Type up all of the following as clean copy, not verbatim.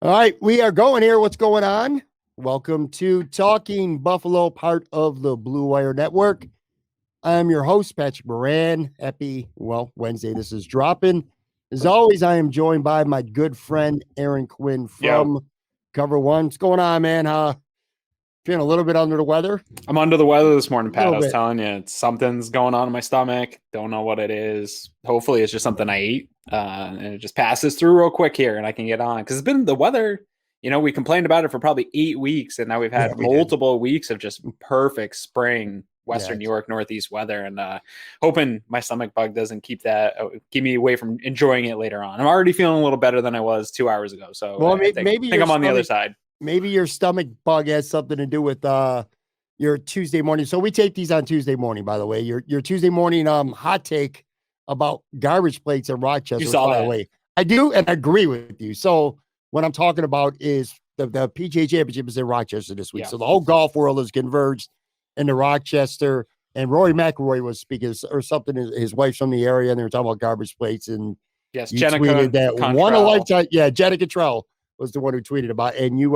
All right, we are going here. What's going on? Welcome to Talking Buffalo, part of the Blue Wire Network. I'm your host, Patrick Moran. Happy, Wednesday. This is dropping. As always, I am joined by my good friend, Aaron Quinn Yo, from Cover One. What's going on, man? Feeling a little bit under the weather? I'm under the weather this morning, A Pat. little I was bit. telling you, something's going on in my stomach. Don't know what it is. Hopefully, it's just something I ate, and it just passes through real quick here, and I can get on. Because it's been the weather. We complained about it for probably 8 weeks, and now we've Yeah, had we did. multiple weeks of just perfect spring, Yeah. Western New York, Northeast weather, and hoping my stomach bug doesn't keep me away from enjoying it later on. I'm already feeling a little better than I was 2 hours ago, so Well, I think maybe think your I'm on the other stomach, side. maybe your stomach bug has something to do with your Tuesday morning. So we take these on Tuesday morning, by the way. Your Tuesday morning hot take about garbage plates in You Rochester was saw far that. away. I do and I agree with you. So what I'm talking about is the PGA Championship is in Rochester this week. Yeah. So the whole golf world is converged into Rochester. And Rory McIlroy was speaking or something. His wife's from the area, and they were talking about garbage plates. And Yes, you tweeted Jenica that one a Contrell. lifetime. Yeah, Jenna Cottrell was the one who tweeted about it. And you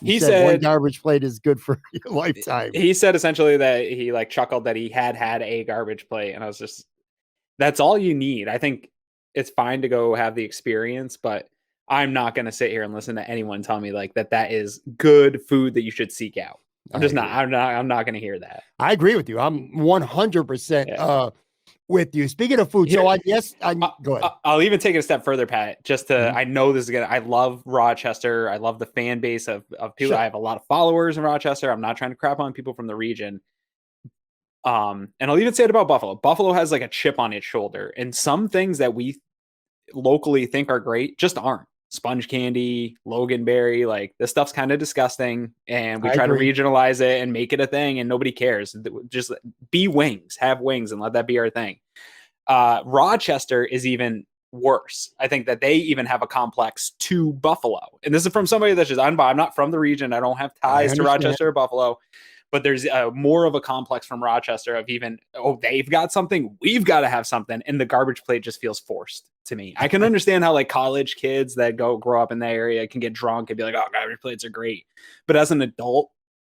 He said one said garbage plate is good for your lifetime. he said essentially that he like chuckled that he had a garbage plate, and I was just, that's all you need. I think it's fine to go have the experience, but I'm not going to sit here and listen to anyone tell me like that is good food that you should seek out. I'm I just not. agree. I'm not going to hear that. I agree with you. I'm 100% Yeah. with you. Speaking of food, so Here, I go ahead. I'll even take it a step further, Pat. Just to, Mhm. I know this is gonna. I love Rochester. I love the fan base of people. I Sure. have a lot of followers in Rochester. I'm not trying to crap on people from the region. And I'll even say it about Buffalo. Buffalo has like a chip on its shoulder, and some things that we locally think are great just aren't. Sponge candy, Loganberry, like this stuff's kind of disgusting, and we I try to agree. regionalize it and make it a thing, and nobody cares. Just be wings, have wings, and let that be our thing. Rochester is even worse. I think that they even have a complex to Buffalo, and this is from somebody that's just I'm not from the region. I don't have I ties to understand. Rochester or Buffalo, but there's more of a complex from Rochester of even, oh, they've got something, we've got to have something, and the garbage plate just feels forced to me. I can understand how like college kids that grow up in that area can get drunk and be like, oh, garbage plates are great, but as an adult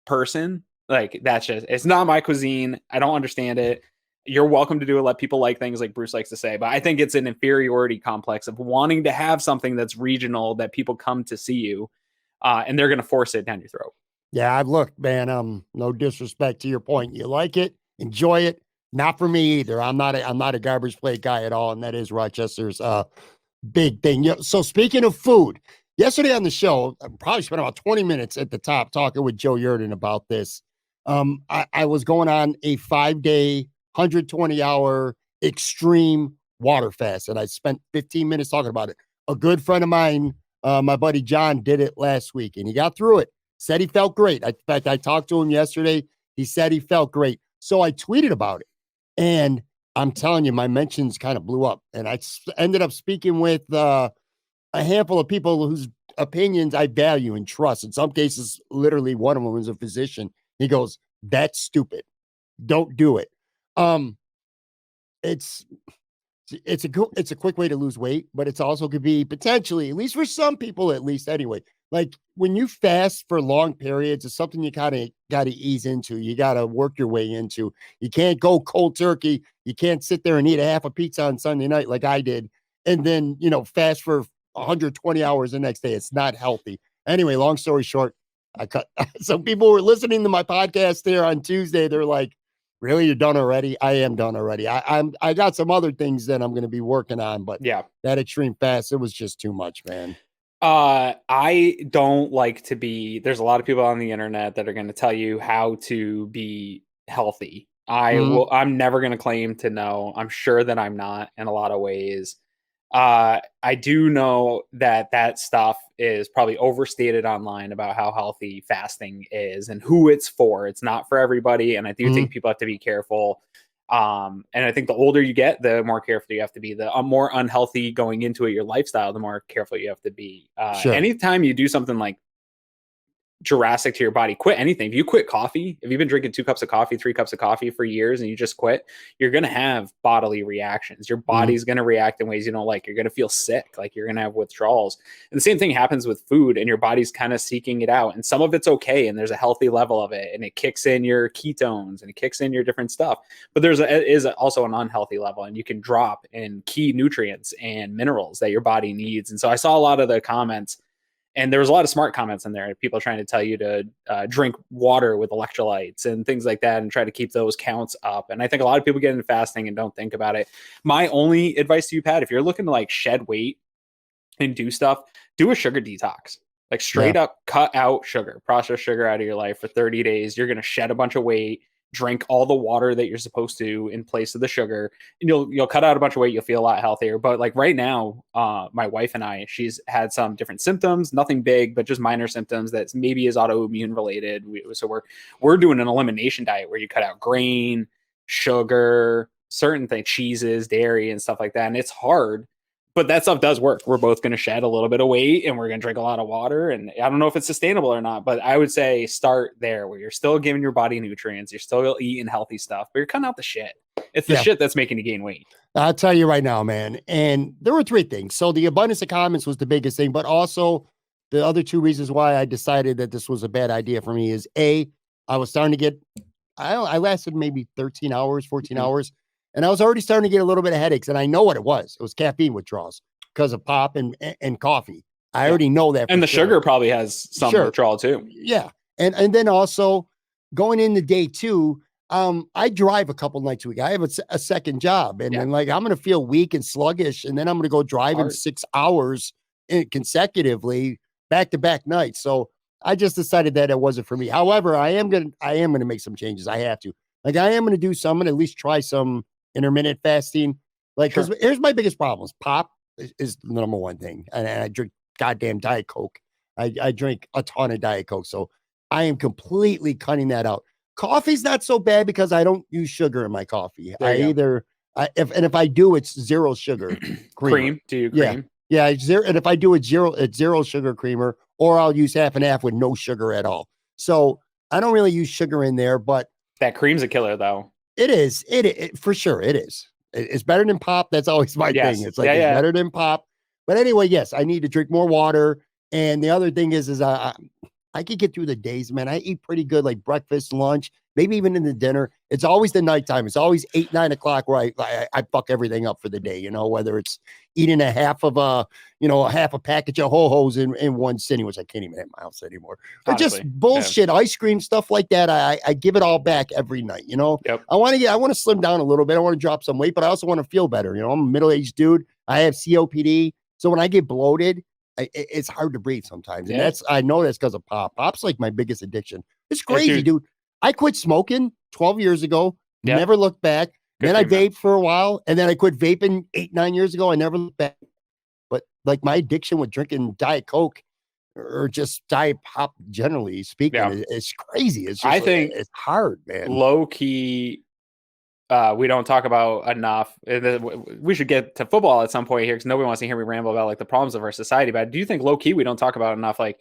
person, like that's just, it's not my cuisine. I don't understand it. You're welcome to do it. Let people like things, like Bruce likes to say, but I think it's an inferiority complex of wanting to have something that's regional that people come to see you, and they're going to force it down your throat. Yeah, I've looked, man. No disrespect to your point. You like it, enjoy it. Not for me either. I'm not a garbage plate guy at all, and that is Rochester's big thing. So speaking of food, yesterday on the show, I probably spent about 20 minutes at the top talking with Joe Yurden about this. I was going on a 5-day, 120-hour extreme water fast, and I spent 15 minutes talking about it. A good friend of mine, my buddy John, did it last week, and he got through it. Said he felt great. In fact, I talked to him yesterday. He said he felt great. So I tweeted about it, and I'm telling you, my mentions kind of blew up, and I ended up speaking with a handful of people whose opinions I value and trust. In some cases, literally, one of them was a physician. He goes, "That's stupid. Don't do it." Um, it's it's a quick way to lose weight, but it's also could be potentially, at least for some people, at least anyway. Like when you fast for long periods, it's something you kind of got to ease into. You got to work your way into. You can't go cold turkey. You can't sit there and eat a half a pizza on Sunday night like I did, and then fast for 120 hours the next day. It's not healthy. Anyway, long story short, I cut. Some people were listening to my podcast there on Tuesday. They're like, really, you're done already? I am done already. I got some other things that I'm going to be working on, but Yeah. that extreme fast, it was just too much, man. I don't like to be, there's a lot of people on the internet that are going to tell you how to be healthy. Mhm. I'm never going to claim to know. I'm sure that I'm not in a lot of ways. I do know that stuff is probably overstated online about how healthy fasting is and who it's for. It's not for everybody. And I do think Mhm. people have to be careful. And I think the older you get, the more careful you have to be. The more unhealthy going into it, your lifestyle, the more careful you have to be. Sure. Anytime you do something like drastic to your body. Quit anything. If you quit coffee, if you've been drinking 2 cups of coffee, 3 cups of coffee for years and you just quit, you're going to have bodily reactions. Your body's going to react in ways you don't like. You're going to feel sick. Like you're going to have withdrawals. And the same thing happens with food, and your body's kind of seeking it out. And some of it's okay. And there's a healthy level of it, and it kicks in your ketones and it kicks in your different stuff. But is also an unhealthy level, and you can drop in key nutrients and minerals that your body needs. And so I saw a lot of the comments, and there was a lot of smart comments in there. People trying to tell you to drink water with electrolytes and things like that and try to keep those counts up. And I think a lot of people get into fasting and don't think about it. My only advice to you, Pat, if you're looking to like shed weight and do stuff, do a sugar detox. Like straight up cut out sugar, processed sugar out of your life for 30 days. You're going to shed a bunch of weight. Drink all the water that you're supposed to in place of the sugar, and you'll cut out a bunch of weight. You'll feel a lot healthier. But like right now, my wife and I, she's had some different symptoms, nothing big, but just minor symptoms that maybe is autoimmune related. So we're doing an elimination diet where you cut out grain, sugar, certain things, cheeses, dairy, and stuff like that. And it's hard, but that stuff does work. We're both going to shed a little bit of weight, and we're going to drink a lot of water. And I don't know if it's sustainable or not, but I would say start there where you're still giving your body nutrients. You're still eating healthy stuff, but you're cutting out the shit. It's the shit that's making you gain weight. I'll tell you right now, man. And there were 3 things. So the abundance of comments was the biggest thing, but also the other 2 reasons why I decided that this was a bad idea for me is I was starting to get, I lasted maybe 13 hours, 14 hours. And I was already starting to get a little bit of headaches, and I know what it was. It was caffeine withdrawals because of pop and coffee. I already know that. And the sugar probably has some withdrawal too. Yeah. And then also going into day 2, I drive a couple nights a week. I have a second job, and then like I'm going to feel weak and sluggish, and then I'm going to go driving 6 hours consecutively back-to-back nights. So I just decided that it wasn't for me. However, I am going to make some changes. I have to. Like I am going to do some, I'm going to at least try some intermittent fasting. Like, because here's my biggest problems. Pop is the number one thing. And I drink goddamn Diet Coke. I drink a ton of Diet Coke. So I am completely cutting that out. Coffee's not so bad because I don't use sugar in my coffee. If I do, it's zero sugar cream. Do you cream? Yeah. And if I do it's zero sugar creamer, or I'll use half and half with no sugar at all. So I don't really use sugar in there, but that cream's a killer though. It is. It for sure. It is. It's better than pop. That's always my thing. It's like it's better than pop. But anyway, yes, I need to drink more water. And the other thing is I could get through the days, man. I eat pretty good, like breakfast, lunch, maybe even in the dinner. It's always the nighttime. It's always 8, 9 o'clock where I fuck everything up for the day. Whether it's eating a half a package of ho-hos in one sitting, which I can't even hit my house anymore. But just bullshit, ice cream, stuff like that. I give it all back every night. Yep. I want to slim down a little bit. I want to drop some weight, but I also want to feel better. I'm a middle-aged dude. I have COPD. So when I get bloated, it's hard to breathe sometimes. And I know that's because of pop. Pop's like my biggest addiction. It's crazy, dude. I quit smoking 12 years ago, never looked back. Then I vaped for a while, and then I quit vaping 8, 9 years ago. I never looked back. But like my addiction with drinking Diet Coke or just Diet Pop, generally speaking, it's crazy. It's just, I think it's hard, man. Low key, we don't talk about enough. We should get to football at some point here because nobody wants to hear me ramble about like the problems of our society. But do you think low key we don't talk about enough? Like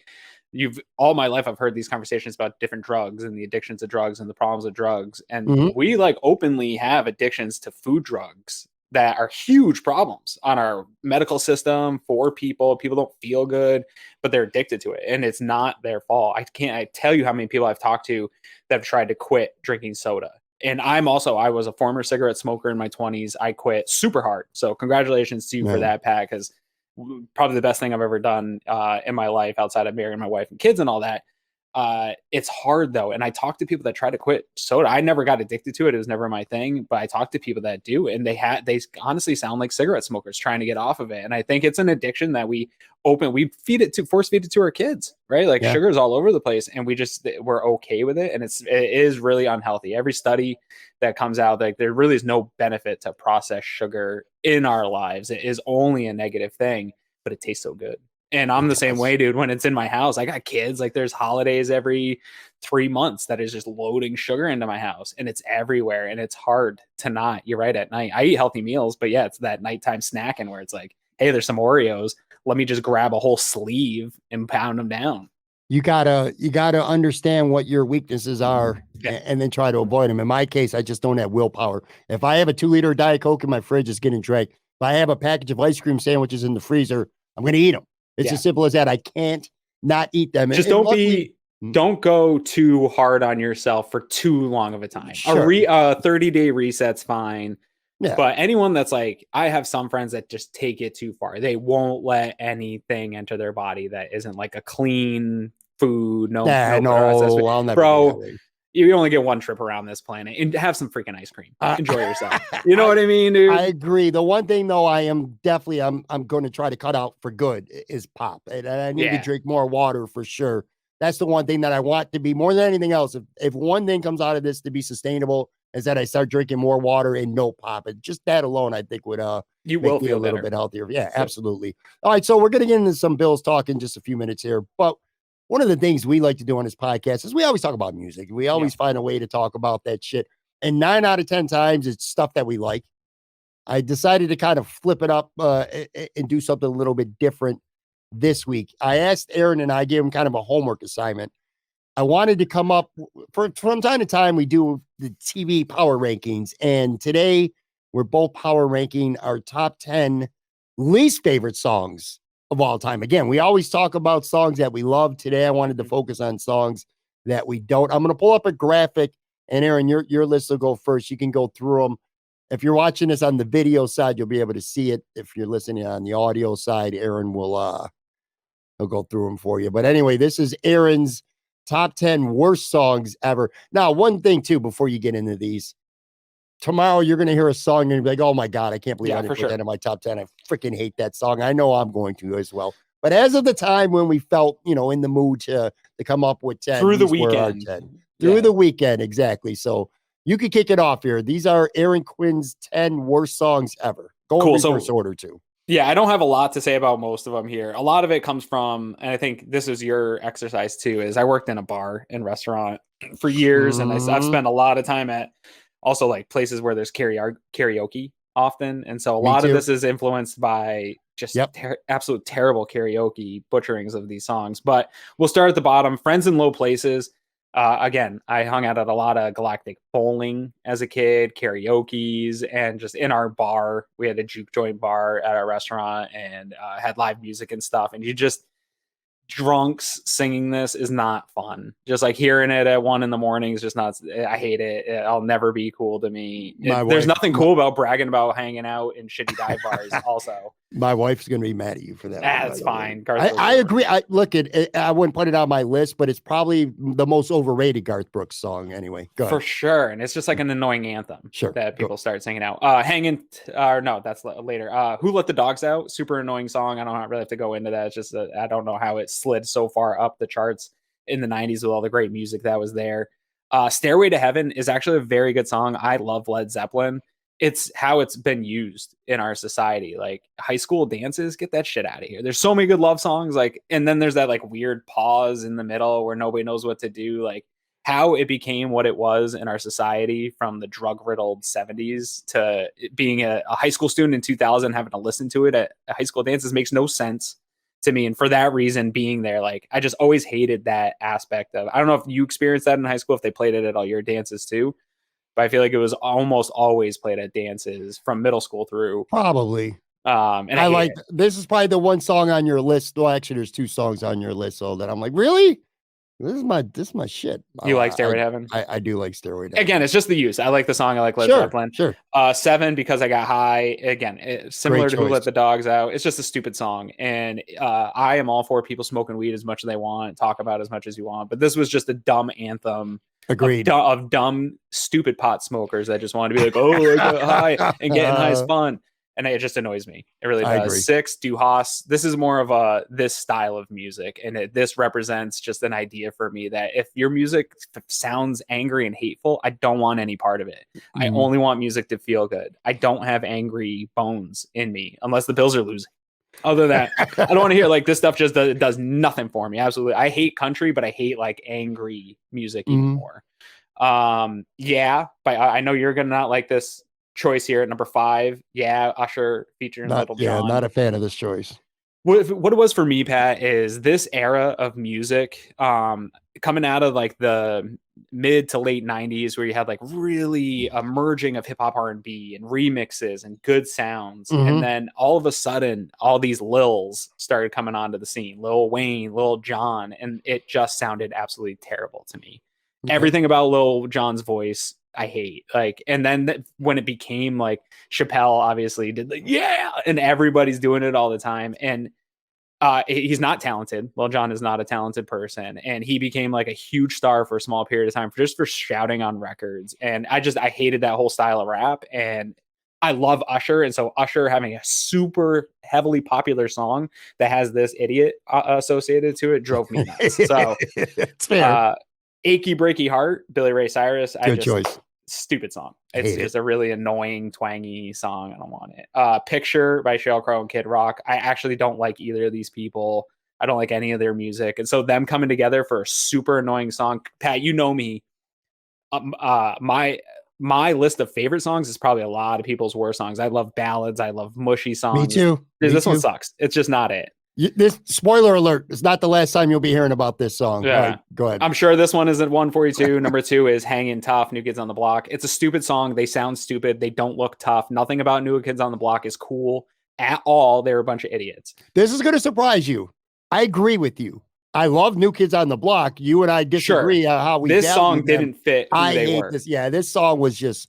all my life I've heard these conversations about different drugs and the addictions of drugs and the problems of drugs. And we like openly have addictions to food drugs that are huge problems on our medical system for people. People don't feel good, but they're addicted to it. And it's not their fault. I tell you how many people I've talked to that have tried to quit drinking soda. And I was a former cigarette smoker in my 20s. I quit super hard. So congratulations to you for that, Pat, because probably the best thing I've ever done in my life outside of marrying my wife and kids and all that. It's hard though. And I talk to people that try to quit soda. I never got addicted to it. It was never my thing, but I talk to people that do, and they honestly sound like cigarette smokers trying to get off of it. And I think it's an addiction that we force feed it to our kids, right? Like sugar is all over the place, and we're okay with it. And it is really unhealthy. Every study that comes out, like there really is no benefit to processed sugar in our lives. It is only a negative thing, but it tastes so good. And I'm the same way, dude. When it's in my house, I got kids. Like there's holidays every 3 months that is just loading sugar into my house, and it's everywhere. And it's hard to not. You're right. At night, I eat healthy meals, but it's that nighttime snacking where it's like, hey, there's some Oreos. Let me just grab a whole sleeve and pound them down. you gotta understand what your weaknesses are Yeah. and then try to avoid them. In my case, I just don't have willpower. If I have a 2 liter Diet Coke in my fridge, it's getting drank. If I have a package of ice cream sandwiches in the freezer, I'm gonna eat them. It's Yeah. as simple as that. I can't not eat them. Just And don't luckily, don't go too hard on yourself for too long of a time. Sure. A 30-day reset's fine. Yeah. But anyone that's like, I have some friends that just take it too far. They won't let anything enter their body that isn't like a clean food, no processed food. I'll never be that Bro, way. you only get one trip around this planet, and have some freaking ice cream. Enjoy yourself. You know I- what I mean, dude? I agree. The one thing though, I'm going to try to cut out for good is pop, and I need to Yeah. drink more water for sure. That's the one thing that I want to be more than anything else. If one thing comes out of this to be sustainable, is that I start drinking more water and no pop. And just that alone, I think would You make will me feel a little better. bit healthier. Yeah, Sure. absolutely. All right, so we're gonna get into some Bills talk in just a few minutes here, but one of the things we like to do on this podcast is we always talk about music. We always find a way to talk about that shit. And 9 out of 10 times, it's stuff that we like. I decided to kind of flip it up and do something a little bit different this week. I asked Aaron and I gave him kind of a homework assignment. I wanted to come up from time to time. We do the TV power rankings, and today we're both power ranking our top 10 least favorite songs of all time. Again, we always talk about songs that we love. Today, I wanted to focus on songs that we don't. I'm going to pull up a graphic, and Aaron, your list will go first. You can go through them. If you're watching this on the video side, you'll be able to see it. If you're listening on the audio side, Aaron will he'll go through them for you. But anyway, this is Aaron's top 10 worst songs ever. Now, one thing too, before you get into these, tomorrow you're going to hear a song and be like, oh my God, I can't believe I didn't put that in my top 10. I freaking hate that song. I know I'm going to as well. But as of the time when we felt, in the mood to come up with 10. Through the weekend. Through the weekend, exactly. So you could kick it off here. These are Aaron Quinn's 10 worst songs ever. Go in reverse order too. Yeah, I don't have a lot to say about most of them here. A lot of it comes from, and I think this is your exercise too, is I worked in a bar and restaurant for years, and I've spent a lot of time at also like places where there's karaoke often. And so a lot of this is influenced by just absolute terrible karaoke butcherings of these songs. But we'll start at the bottom. Friends in Low Places. Again, I hung out at a lot of galactic bowling as a kid, karaoke's, and just in our bar, we had a juke joint bar at our restaurant and had live music and stuff. And you just drunks singing this is not fun. Just like hearing it at 1 a.m. is just not. I hate it. I'll never be cool to me. There's nothing cool about bragging about hanging out in shitty dive bars. Also, my wife's gonna be mad at you for that. That's fine. I agree. I wouldn't put it on my list, but it's probably the most overrated Garth Brooks song anyway. Go ahead. For sure, and it's just like an annoying anthem that people start singing out. No, that's later. Who Let the Dogs Out? Super annoying song. I don't really have to go into that. It's just I don't know how it slid so far up the charts in the 90s with all the great music that was there. Stairway to Heaven is actually a very good song. I love Led Zeppelin. It's how it's been used in our society. Like high school dances, get that shit out of here. There's so many good love songs. And then there's that like weird pause in the middle where nobody knows what to do. Like how it became what it was in our society from the drug riddled 70s to being a high school student in 2000, having to listen to it at high school dances makes no sense to me. And for that reason, being there, like I just always hated that aspect of, I don't know if you experienced that in high school, if they played it at all your dances too, but I feel like it was almost always played at dances from middle school through. Probably. And I like this is probably the one song on your list. Well, actually, there's 2 songs on your list, so that I'm like, really? This is my shit. You like Stairway to Heaven? I do like Stairway to Heaven. Again, it's just the use. I like the song. I like Led Zeppelin. Sure. 7 because I got high. Again, similar to Who Let the Dogs Out. It's just a stupid song. And I am all for people smoking weed as much as they want, talk about as much as you want. But this was just a dumb anthem. Agreed. Of dumb, stupid pot smokers that just want to be like, oh, I got high and getting high is fun. And it just annoys me. It really does. 6, Du Hast. This is more of this style of music. And this represents just an idea for me that if your music sounds angry and hateful, I don't want any part of it. I only want music to feel good. I don't have angry bones in me unless the Bills are losing. Other than that, I don't want to hear like this stuff just does nothing for me. Absolutely. I hate country, but I hate like angry music even more. But I know you're going to not like this choice here at number 5. Usher featuring Little John. Not a fan of this choice. What it was for me, Pat, is this era of music, coming out of like the mid to late 90s, where you had like really a merging of hip hop, R&B and remixes and good sounds. And Mhm. then all of a sudden, all these Lils started coming onto the scene, Lil Wayne, Lil Jon, and it just sounded absolutely terrible to me. Okay. Everything about Lil Jon's voice, I hate. Like, and then when it became like Chappelle obviously did like, yeah, and everybody's doing it all the time. And he's not talented. Lil Jon is not a talented person, and he became like a huge star for a small period of time just for shouting on records. And I hated that whole style of rap. And I love Usher, and so Usher having a super heavily popular song that has this idiot associated to it drove me nuts. So, It's fair. uh, "Achy Breaky Heart," Billy Ray Cyrus. Good choice. Stupid song. It's Hate it. just a really annoying, twangy song. I don't want it. "Picture" by Sheryl Crow and Kid Rock. I actually don't like either of these people. I don't like any of their music. And so them coming together for a super annoying song. Pat, you know me. My list of favorite songs is probably a lot of people's worst songs. I love ballads. I love mushy Me songs. too. Me This one too. sucks. It's just not it. This spoiler alert. It's not the last time you'll be hearing about this song. Yeah. All right, go ahead. I'm sure this one is at 142. Number 2 is "Hanging Tough," New Kids on the Block. It's a stupid song. They sound stupid. They don't look tough. Nothing about New Kids on the Block is cool at all. They're a bunch of idiots. This is going to surprise you. I agree with you. I love New Kids on the Block. You and I disagree on how we This value song them. didn't fit who I they hate were. this. Yeah, this song was just.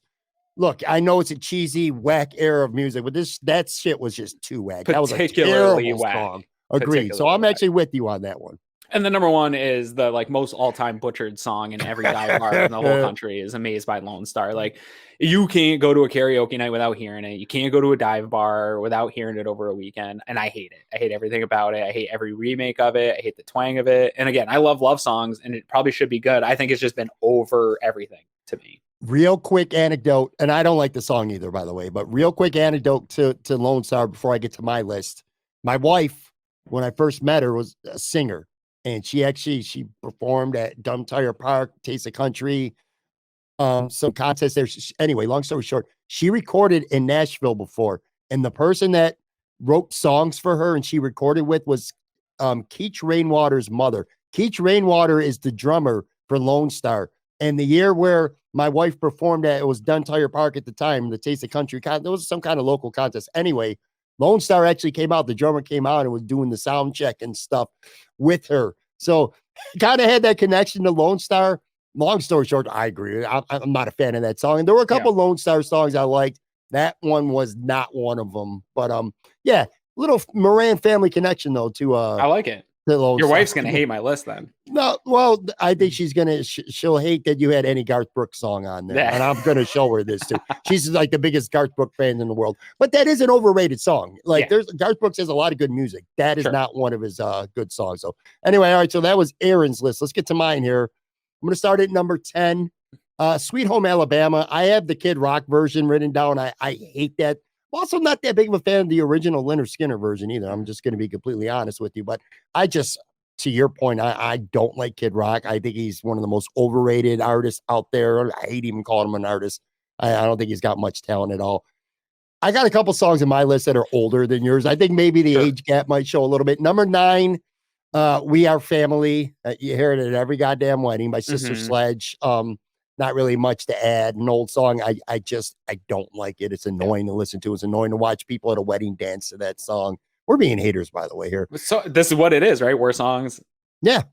Look, I know it's a cheesy, whack era of music, but that shit was just too whack. That was a Particularly terrible whack. song. Agreed. So I'm actually with you on that one. And the number 1 is the like most all-time butchered song in every dive bar in the whole country is "Amazed by Lone Star." Like, you can't go to a karaoke night without hearing it. You can't go to a dive bar without hearing it over a weekend. And I hate it. I hate everything about it. I hate every remake of it. I hate the twang of it. And again, I love songs, and it probably should be good. I think it's just been over everything to me. Real quick anecdote, and I don't like the song either, by the way, but real quick anecdote to Lone Star before I get to my list. My wife, when I first met her, was a singer, and she performed at Dumb Tire Park, Taste of Country, some contest there. Anyway, long story short, she recorded in Nashville before, and the person that wrote songs for her and she recorded with was Keach Rainwater's mother. Keach Rainwater is the drummer for Lone Star. And the year where my wife performed at, it was Dunn Tire Park at the time, the Taste of Country. There was some kind of local contest. Anyway, Lone Star actually came out. The drummer came out and was doing the sound check and stuff with her. So kind of had that connection to Lone Star. Long story short, I agree. I'm not a fan of that song. And there were a couple Lone Star songs I liked. That one was not one of them. But yeah, little Moran family connection though to I like it. Your wife's gonna hate my list then. No, well, I think she's gonna she'll hate that you had any Garth Brooks song on there, and I'm gonna show her this too. She's like the biggest Garth Brooks fan in the world, but that is an overrated song. Like, there's Garth Brooks has a lot of good music. That is not one of his good songs. So anyway, all right. So that was Aaron's list. Let's get to mine here. I'm gonna start at number 10. Sweet Home Alabama. I have the Kid Rock version written down. I hate that. I'm also not that big of a fan of the original Leonard Skinner version either. I'm just going to be completely honest with you. But I just, to your point, I don't like Kid Rock. I think he's one of the most overrated artists out there. I hate even calling him an artist. I don't think he's got much talent at all. I got a couple songs in my list that are older than yours. I think maybe the age gap might show a little bit. Number 9, We Are Family. You hear it at every goddamn wedding by Sister Sledge. Not really much to add. An old song. I don't like it. It's annoying to listen to. It's annoying to watch people at a wedding dance to that song. We're being haters, by the way, here. So this is what it is, right? Worst songs. Yeah.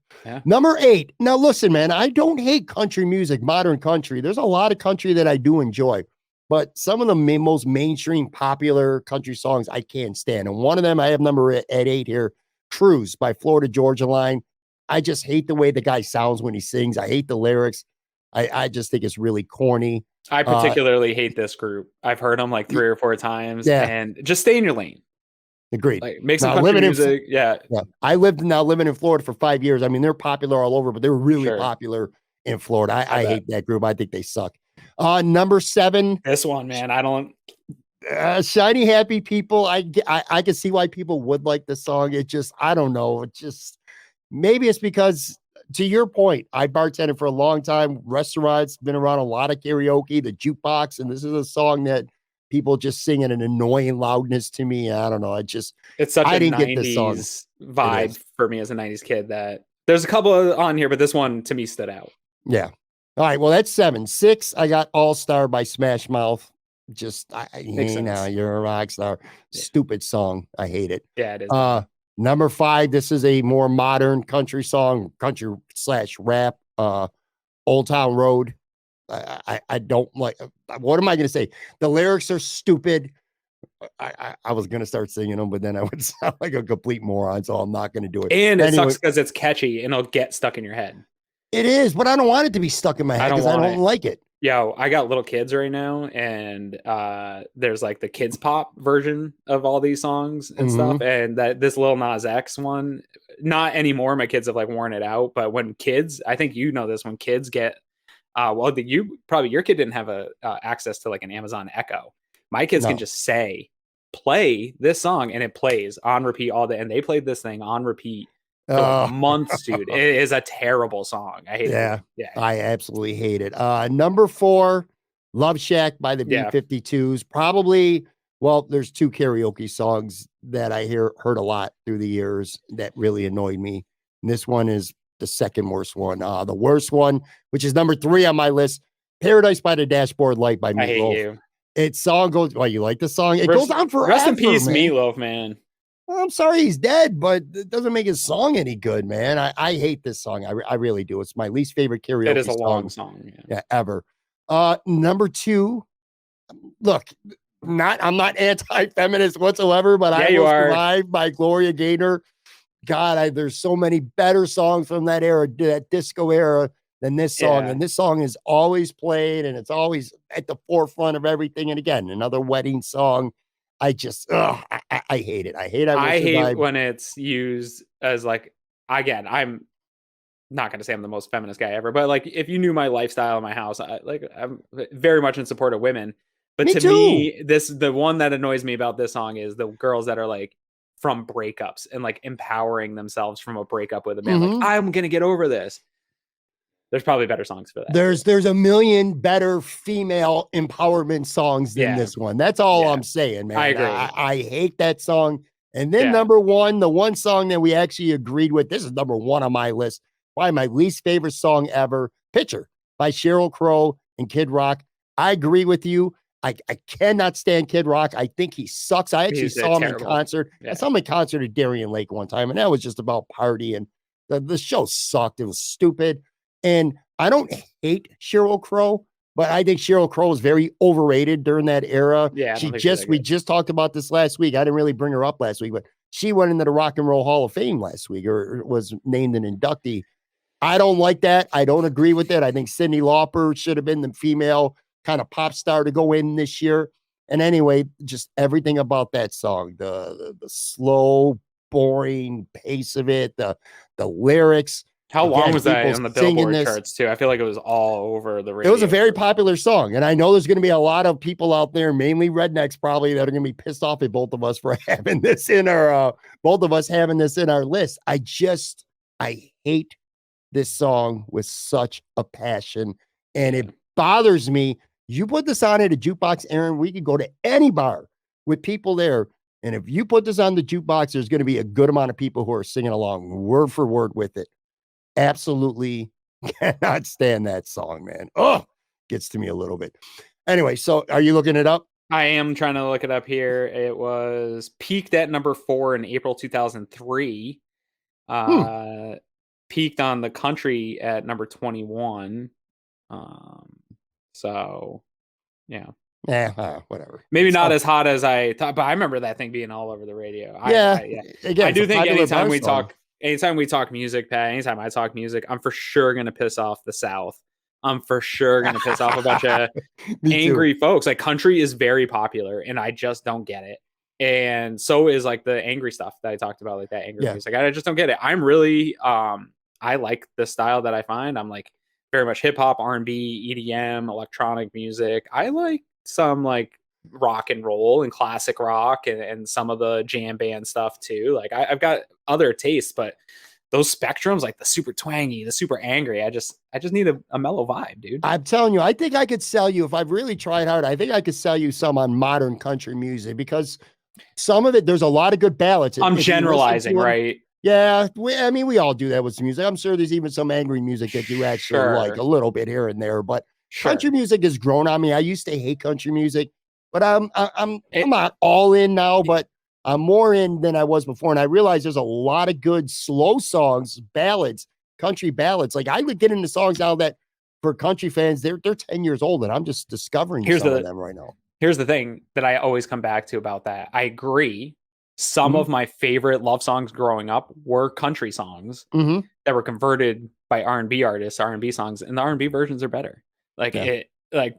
Number 8. Now, listen, man, I don't hate country music, modern country. There's a lot of country that I do enjoy, but some of the most mainstream popular country songs I can't stand. And one of them I have number at 8 here, Cruise by Florida Georgia Line. I just hate the way the guy sounds when he sings. I hate the lyrics. I just think it's really corny. I particularly hate this group. I've heard them like 3 or 4 times. And just stay in your lane. Agreed. Like, make some country music. Yeah. I living in Florida for 5 years. I mean, they're popular all over, but they're really popular in Florida. I hate that group. I think they suck. Number 7. This one, man. I don't. Shiny Happy People. I can see why people would like this song. It just, I don't know. It just, maybe it's because, to your point, I bartended for a long time. Restaurants, been around a lot of karaoke, the jukebox, and this is a song that people just singing an annoying loudness to me. I don't know. It's such I a didn't get this song. 90s vibe for me as a 90s kid that there's a couple on here, but this one to me stood out. Yeah. All right. Well, that's 7. 6, I got All Star by Smash Mouth. Just, hey, now you're a rock star. Yeah. Stupid song. I hate it. Yeah, it is. Number 5, this is a more modern country song, country/rap. Old Town Road. I don't like. What am I going to say? The lyrics are stupid. I was going to start singing them, but then I would sound like a complete moron, so I'm not going to do it. And it sucks because it's catchy and it'll get stuck in your head. It is, but I don't want it to be stuck in my head because I don't like it. Yo, I got little kids right now, and there's like the kids pop version of all these songs and stuff. And that this Lil Nas X one, not anymore. My kids have like worn it out. But when kids, I think you know this, when kids get, your kid didn't have a access to like an Amazon Echo. My kids can just say, play this song, and it plays on repeat all day. And they played this thing on repeat for months, dude. It is a terrible song. I hate it. Yeah, I absolutely hate it. Number 4, Love Shack by the B-52s. Probably, well, there's 2 karaoke songs that I heard a lot through the years that really annoyed me. And this one is the second worst one. The worst one, which is number 3 on my list, Paradise by the Dashboard Light by Meatloaf. I hate you. Its song goes, you like the song? It goes on forever. Rest in peace, man. Meatloaf, man. Well, I'm sorry he's dead, but it doesn't make his song any good, man. I hate this song. I really do. It's my least favorite karaoke song. It is a long song. Yeah, ever. Number 2, look, I'm not anti-feminist whatsoever, but I Will Survive by Gloria Gaynor. God, there's so many better songs from that era, that disco era, than this song. Yeah. And this song is always played, and it's always at the forefront of everything. And again, another wedding song. I just, I hate it. I hate when it's used as like, again, I'm not going to say I'm the most feminist guy ever, but like, if you knew my lifestyle in my house, I'm very much in support of women. But me to me, the one that annoys me about this song is the girls that are like from breakups and like empowering themselves from a breakup with a man. Like, I'm going to get over this. There's probably better songs for that. There's a million better female empowerment songs than this one. That's all I'm saying, man. I agree. I hate that song. And then number 1, the one song that we actually agreed with, this is number 1 on my list, probably my least favorite song ever, Pitcher by Sheryl Crow and Kid Rock. I agree with you. I cannot stand Kid Rock. I think he sucks. I actually saw him in concert. Yeah. I saw him in concert at Darien Lake one time, and that was just about party. And the show sucked. It was stupid. And I don't hate Sheryl Crow, but I think Sheryl Crow was very overrated during that era. Yeah, we just talked about this last week. I didn't really bring her up last week, but she went into the Rock and Roll Hall of Fame last week, or was named an inductee. I don't like that. I don't agree with it. I think Cyndi Lauper should have been the female kind of pop star to go in this year. And anyway, just everything about that song, the slow, boring pace of it, the lyrics. How long was that on the Billboard charts too? I feel like it was all over the radio. It was a very popular song. And I know there's going to be a lot of people out there, mainly rednecks probably, that are going to be pissed off at both of us for having this in our, list. I hate this song with such a passion. And it bothers me. You put this on at a jukebox, Aaron, we could go to any bar with people there. And if you put this on the jukebox, there's going to be a good amount of people who are singing along word for word with it. Absolutely cannot stand that song, man. Oh, gets to me a little bit. Anyway, so are you looking it up? I am trying to look it up here. It was peaked at number 4 in April 2003. Peaked on the country at number 21. So, yeah. Yeah, whatever. Maybe not as hot as I thought, but I remember that thing being all over the radio. Again, I do think anytime we talk music, Pat, anytime I talk music, I'm for sure going to piss off the South. I'm for sure going to piss off a bunch of angry folks. Like, country is very popular, and I just don't get it. And so is like the angry stuff that I talked about, like that angry music. I just don't get it. I'm really, I like the style that I find. I'm like very much hip hop, R&B, EDM, electronic music. I like some like rock and roll and classic rock and some of the jam band stuff too. Like I've got other tastes, but those spectrums, like the super twangy, the super angry. I just need a mellow vibe, dude. I'm telling you, I think I could sell you if I've really tried hard. I think I could sell you some on modern country music because some of it, there's a lot of good ballads. I'm If you listen generalizing, to 'em, right? yeah, I mean, we all do that with music. I'm sure there's even some angry music that you actually like Sure. a little bit here and there, but Sure. country music has grown on me. I used to hate country music, but I'm It- not all in now, but I'm more in than I was before. And I realize there's a lot of good slow songs, ballads, country ballads. Like I would get into songs now that for country fans, they're 10 years old, and I'm just discovering Here's some the of them right now. Here's the thing that I always come back to about that. I agree. Some Mhm. of my favorite love songs growing up were country songs Mm-hmm. that were converted by R&B artists, R&B songs, and the R&B versions are better. Like Yeah. it like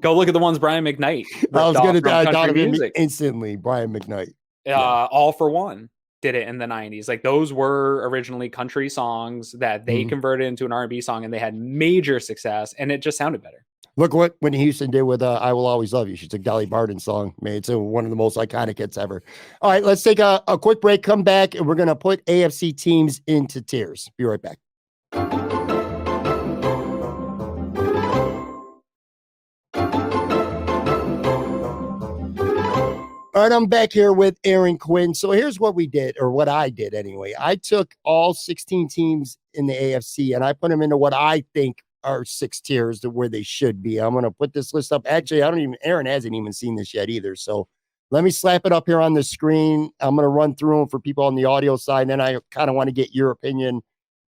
go look at the ones Brian McKnight I ripped was off gonna, from I thought country of him music. instantly, Brian McKnight. Yeah. All for One did it in the 90s. Like those were originally country songs that they Mhm. converted into an R&B song, and they had major success, and it just sounded better. Look what Whitney Houston did with "I Will Always Love You." She took Dolly Parton's song. I mean, it's one of the most iconic hits ever. All right, let's take a quick break. Come back, and we're gonna put AFC teams into tiers. Be right back. All right, I'm back here with Aaron Quinn. So here's what we did, or what I did anyway. I took all 16 teams in the AFC and I put them into what I think are 6 tiers to where they should be. I'm going to put this list up. Actually, Aaron hasn't even seen this yet either. So let me slap it up here on the screen. I'm going to run through them for people on the audio side. And then I kind of want to get your opinion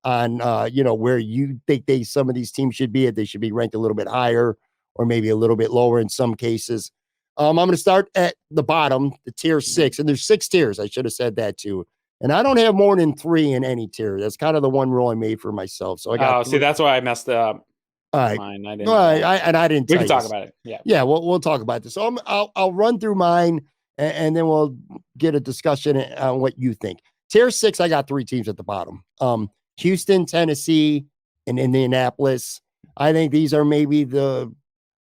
on, where you think some of these teams should be. If they should be ranked a little bit higher or maybe a little bit lower in some cases. I'm going to start at the bottom, the tier 6, and there's 6 tiers. I should have said that too. And I don't have more than 3 in any tier. That's kind of the one rule I made for myself. So I got. See, that's why I messed up. All right. Mine. I didn't. All right. I didn't. We can talk about it. Yeah. Yeah. We'll talk about this. So I'll run through mine and then we'll get a discussion on what you think. Tier 6, I got 3 teams at the bottom. Houston, Tennessee, and Indianapolis. I think these are maybe the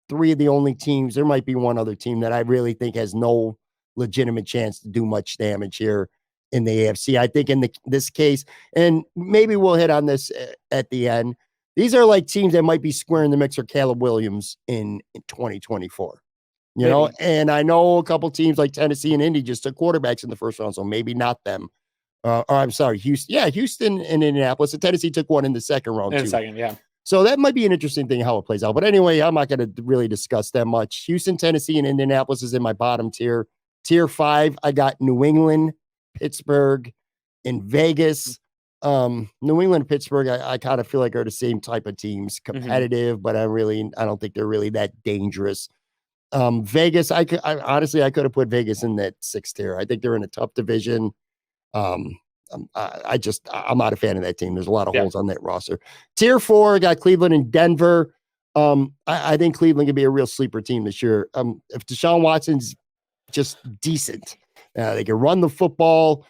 3 of the only teams. There might be one other team that I really think has no legitimate chance to do much damage here in the AFC. I think in this case, and maybe we'll hit on this at the end, these are like teams that might be squaring the mix for Caleb Williams in 2024. You know, and I know a couple teams like Tennessee and Indy just took quarterbacks in the first round, so maybe not them. Or I'm sorry, Houston. Yeah, Houston and Indianapolis. And Tennessee took one in the second round too. Yeah. So that might be an interesting thing how it plays out. But anyway, I'm not going to really discuss that much. Houston, Tennessee, and Indianapolis is in my bottom tier. Tier 5, I got New England, Pittsburgh, and Vegas. New England and Pittsburgh, I kind of feel like are the same type of teams, competitive, but I don't think they're really that dangerous. Vegas, I honestly could have put Vegas in that 6th tier. I think they're in a tough division. I'm not a fan of that team. There's a lot of holes on that roster. Tier 4, I got Cleveland and Denver. I think Cleveland could be a real sleeper team this year. If Deshaun Watson's just decent, they can run the football,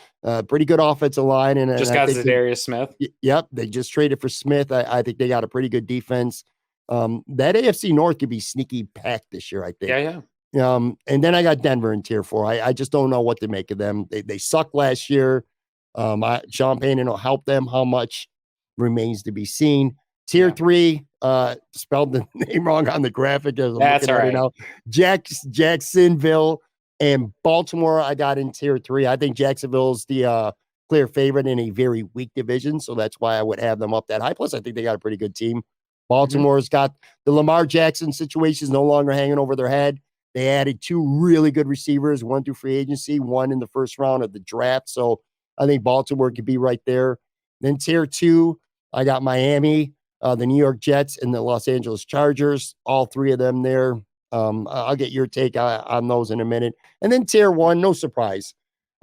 pretty good offensive line. And just got Zadarius Smith. Yep. They just traded for Smith. I think they got a pretty good defense. That AFC North could be sneaky packed this year, I think. Yeah. And then I got Denver in tier 4. I just don't know what to make of them. They sucked last year. Sean Payton will help them. How much remains to be seen. Tier 3, spelled the name wrong on the graphic. As I'm That's looking all at right. it now. Jacksonville and Baltimore, I got in tier 3. I think Jacksonville's the clear favorite in a very weak division, so that's why I would have them up that high. Plus, I think they got a pretty good team. Baltimore's got the Lamar Jackson situation is no longer hanging over their head. They added 2 really good receivers, one through free agency, one in the first round of the draft. So I think Baltimore could be right there. Then tier 2, I got Miami, the New York Jets, and the Los Angeles Chargers. All 3 of them there. I'll get your take on those in a minute. And then tier 1, no surprise.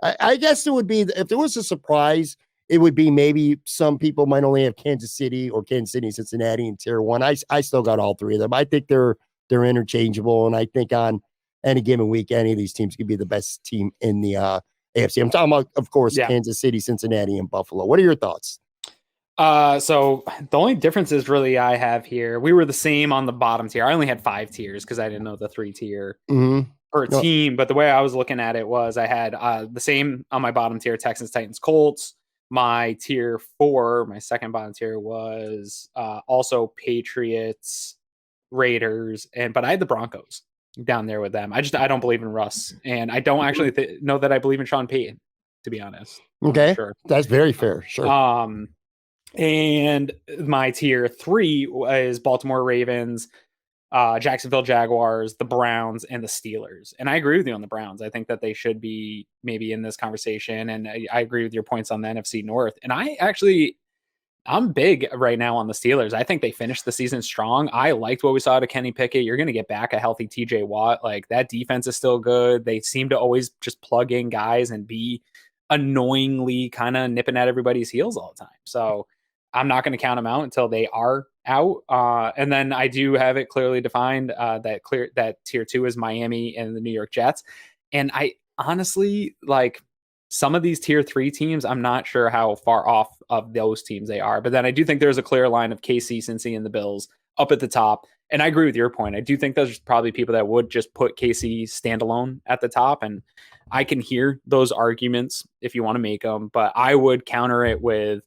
I guess it would be, if there was a surprise, it would be maybe some people might only have Kansas City or Kansas City, Cincinnati in tier 1. I still got all 3 of them. I think they're interchangeable. And I think on any given week, any of these teams could be the best team in the AFC. I'm talking about, of course, Kansas City, Cincinnati, and Buffalo. What are your thoughts? So the only differences really I have here, we were the same on the bottom tier. I only had 5 tiers because I didn't know the 3 tier per team. But the way I was looking at it was I had the same on my bottom tier, Texans, Titans, Colts, My tier 4, my second bottom tier was also Patriots, Raiders, but I had the Broncos down there with them. I don't believe in Russ, and I don't actually know that I believe in Sean Payton, to be honest. Okay, sure. That's very fair. Sure. And my tier 3 is Baltimore Ravens, Jacksonville Jaguars, the Browns, and the Steelers. And I agree with you on the Browns. I think that they should be maybe in this conversation. And I agree with your points on the NFC North. And I'm big right now on the Steelers. I think they finished the season strong. I liked what we saw to Kenny Pickett. You're going to get back a healthy TJ Watt. Like, that defense is still good. They seem to always just plug in guys and be annoyingly kind of nipping at everybody's heels all the time. So I'm not going to count them out until they are out. And then I do have it clearly defined that tier 2 is Miami and the New York Jets. And I honestly, like, some of these tier 3 teams, I'm not sure how far off of those teams they are. But then I do think there's a clear line of KC, Cincy, and the Bills up at the top. And I agree with your point. I do think there's probably people that would just put KC standalone at the top. And I can hear those arguments if you want to make them. But I would counter it with,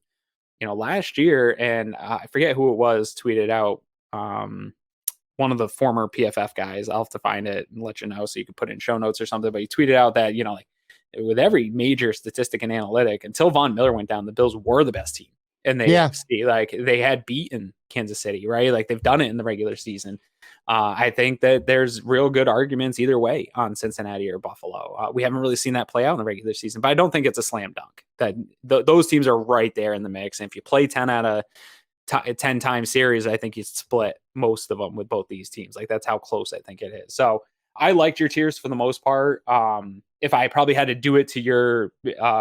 last year, and I forget who it was, tweeted out, one of the former PFF guys. I'll have to find it and let you know so you can put it in show notes or something. But he tweeted out that, with every major statistic and analytic, until Von Miller went down, the Bills were the best team. And they had beaten Kansas City, right? Like, they've done it in the regular season. I think that there's real good arguments either way on Cincinnati or Buffalo. We haven't really seen that play out in the regular season, but I don't think it's a slam dunk. That those teams are right there in the mix. And if you play 10 out of 10 time series, I think you split most of them with both these teams. Like, that's how close I think it is. So I liked your tiers for the most part. If I probably had to do it to your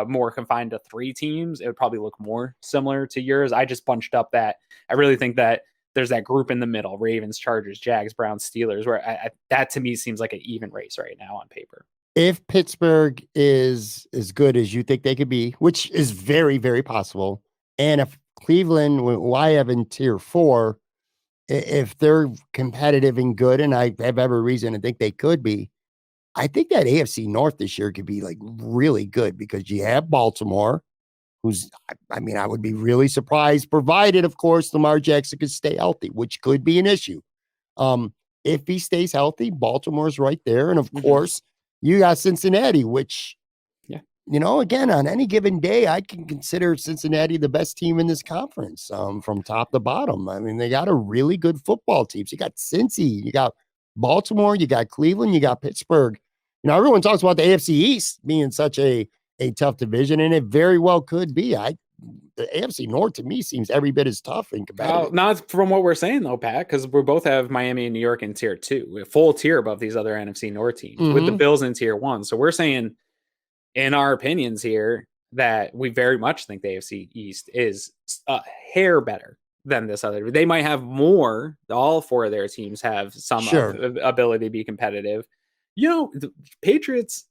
more confined to 3 teams, it would probably look more similar to yours. I just bunched up that. I really think that there's that group in the middle: Ravens, Chargers, Jags, Browns, Steelers, where that to me seems like an even race right now on paper. If Pittsburgh is as good as you think they could be, which is very, very possible, and if Cleveland, who I have in tier 4, if they're competitive and good, and I have every reason to think they could be, I think that AFC North this year could be, like, really good, because you have Baltimore, who's, I mean, I would be really surprised, provided, of course, Lamar Jackson could stay healthy, which could be an issue. If he stays healthy, Baltimore's right there. And of course, you got Cincinnati, which, again, on any given day, I can consider Cincinnati the best team in this conference, from top to bottom. I mean, they got a really good football team. So you got Cincy, you got Baltimore, you got Cleveland, you got Pittsburgh. Everyone talks about the AFC East being such a tough division, and it very well could be. The AFC North to me seems every bit as tough and competitive. Not from what we're saying though, Pat, because we both have Miami and New York in tier 2, a full tier above these other NFC North teams, with the Bills in tier 1. So we're saying, in our opinions here, that we very much think the AFC East is a hair better than this other. They might have more. All 4 of their teams have some ability to be competitive. The Patriots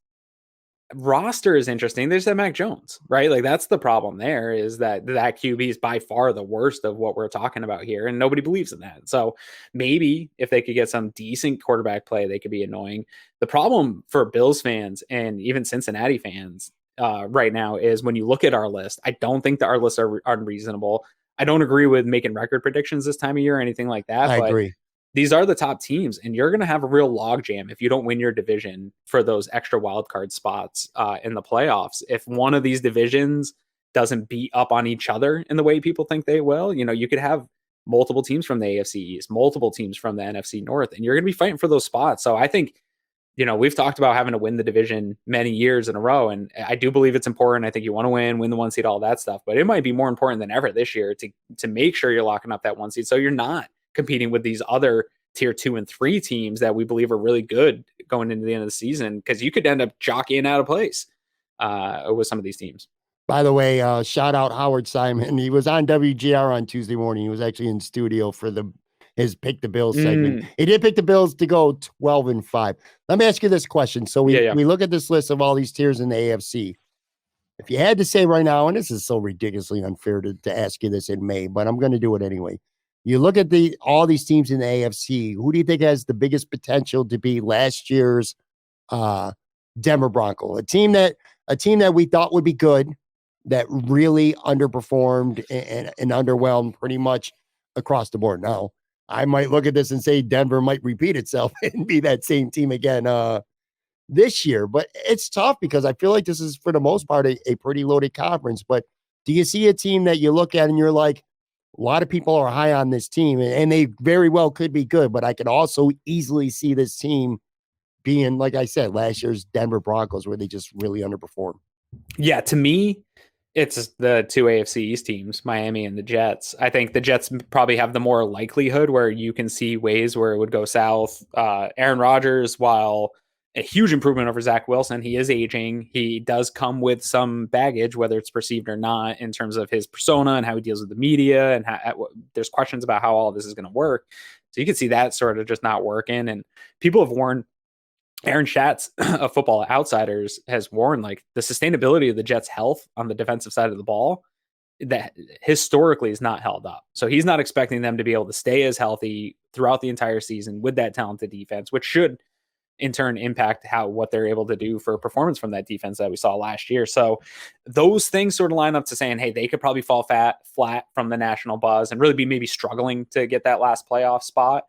roster is interesting. There's that Mac Jones, right? Like, that's the problem there, is that QB is by far the worst of what we're talking about here, and nobody believes in that. So maybe if they could get some decent quarterback play, they could be annoying. The problem for Bills fans and even Cincinnati fans right now is, when you look at our list, I don't think that our lists are unreasonable. I don't agree with making record predictions this time of year or anything like that. I agree. These are the top teams, and you're going to have a real logjam if you don't win your division for those extra wildcard spots in the playoffs. If one of these divisions doesn't beat up on each other in the way people think they will, you could have multiple teams from the AFC East, multiple teams from the NFC North, and you're going to be fighting for those spots. So I think, we've talked about having to win the division many years in a row, and I do believe it's important. I think you want to win the 1 seed, all that stuff, but it might be more important than ever this year to make sure you're locking up that 1 seed, so you're not competing with these other tier 2 and 3 teams that we believe are really good going into the end of the season, because you could end up jockeying out of place with some of these teams. By the way, shout out Howard Simon. He was on WGR on Tuesday morning. He was actually in studio for his Pick the Bills segment. He did pick the Bills to go 12-5. Let me ask you this question. So we look at this list of all these tiers in the AFC. If you had to say right now, and this is so ridiculously unfair to ask you this in May, but I'm going to do it anyway. You look at all these teams in the AFC. Who do you think has the biggest potential to be last year's Denver Bronco? A team that we thought would be good. that really underperformed and underwhelmed pretty much across the board. Now, I might look at this and say Denver might repeat itself and be that same team again this year, but it's tough because I feel like this is for the most part a pretty loaded conference. But do you see a team that you look at and you're like, a lot of people are high on this team and they very well could be good, but I could also easily see this team being, like I said, last year's Denver Broncos, where they just really underperformed? Yeah, to me, it's the two AFC East teams, Miami and the Jets. I think the Jets probably have the more likelihood where you can see ways where it would go south. Aaron Rodgers, while a huge improvement over Zach Wilson, he is aging. He does come with some baggage, whether it's perceived or not, in terms of his persona and how he deals with the media. And there's questions about how all of this is going to work. So you can see that sort of just not working. And people have warned, Aaron Schatz of Football Outsiders has warned, like, the sustainability of the Jets' health on the defensive side of the ball that historically is not held up. So he's not expecting them to be able to stay as healthy throughout the entire season with that talented defense, which should in turn impact what they're able to do for performance from that defense that we saw last year. So those things sort of line up to saying, hey, they could probably fall flat from the national buzz and really be maybe struggling to get that last playoff spot.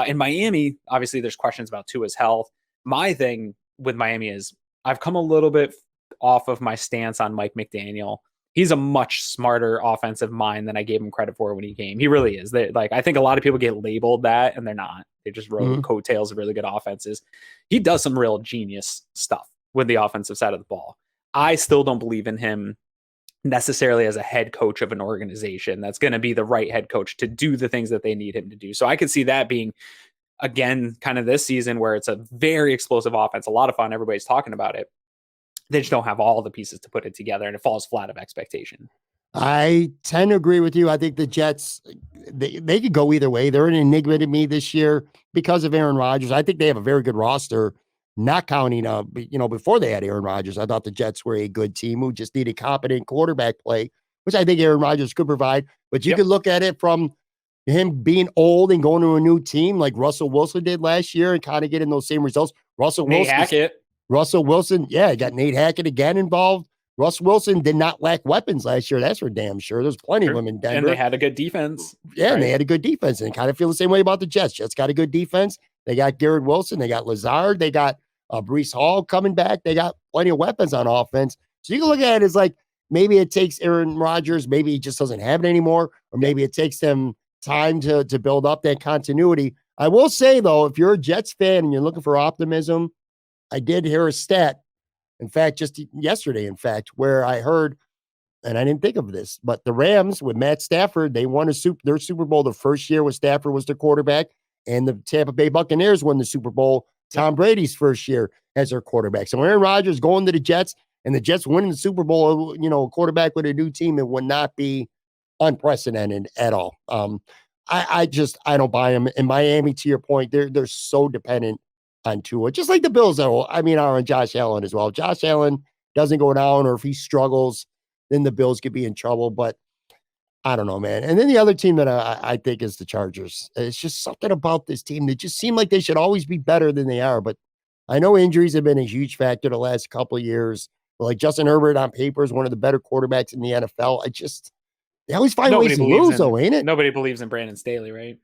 In Miami, obviously there's questions about Tua's health. My thing with Miami is I've come a little bit off of my stance on Mike McDaniel. He's a much smarter offensive mind than I gave him credit for when he came. He really is. I think a lot of people get labeled that, and they're not. They just rode coattails of really good offenses. He does some real genius stuff with the offensive side of the ball. I still don't believe in him necessarily as a head coach of an organization that's going to be the right head coach to do the things that they need him to do. So I could see that being, again, kind of this season where it's a very explosive offense, a lot of fun. Everybody's talking about it. They just don't have all the pieces to put it together, and it falls flat of expectation. I tend to agree with you. I think the Jets, they could go either way. They're an enigma to me this year because of Aaron Rodgers. I think they have a very good roster, not counting, before they had Aaron Rodgers. I thought the Jets were a good team who just needed competent quarterback play, which I think Aaron Rodgers could provide. But you could look at it from him being old and going to a new team like Russell Wilson did last year and kind of getting those same results. Russell Wilson, yeah, got Nate Hackett again involved. Russ Wilson did not lack weapons last year. That's for damn sure. There's plenty of them in Denver. And they had a good defense. Yeah, right? And they had a good defense. And kind of feel the same way about the Jets. Jets got a good defense. They got Garrett Wilson. They got Lazard. They got Breece Hall coming back. They got plenty of weapons on offense. So you can look at it as like maybe it takes Aaron Rodgers. Maybe he just doesn't have it anymore. Or maybe it takes them time to build up that continuity. I will say, though, if you're a Jets fan and you're looking for optimism, I did hear a stat. In fact, just yesterday, where I heard, and I didn't think of this, but the Rams with Matt Stafford, they won their Super Bowl the first year when Stafford was their quarterback, and the Tampa Bay Buccaneers won the Super Bowl Tom Brady's first year as their quarterback. So Aaron Rodgers going to the Jets and the Jets winning the Super Bowl, a quarterback with a new team, it would not be unprecedented at all. I don't buy him. In Miami, to your point, they're so dependent on Tua, just like the Bills are on Josh Allen as well. If Josh Allen doesn't go down or if he struggles, then the Bills could be in trouble. But I don't know, man. And then the other team that I think is the Chargers. It's just something about this team that just seem like they should always be better than they are. But I know injuries have been a huge factor the last couple of years. But like Justin Herbert on paper is one of the better quarterbacks in the NFL. They always find ways to lose, though, ain't it? Nobody believes in Brandon Staley, right?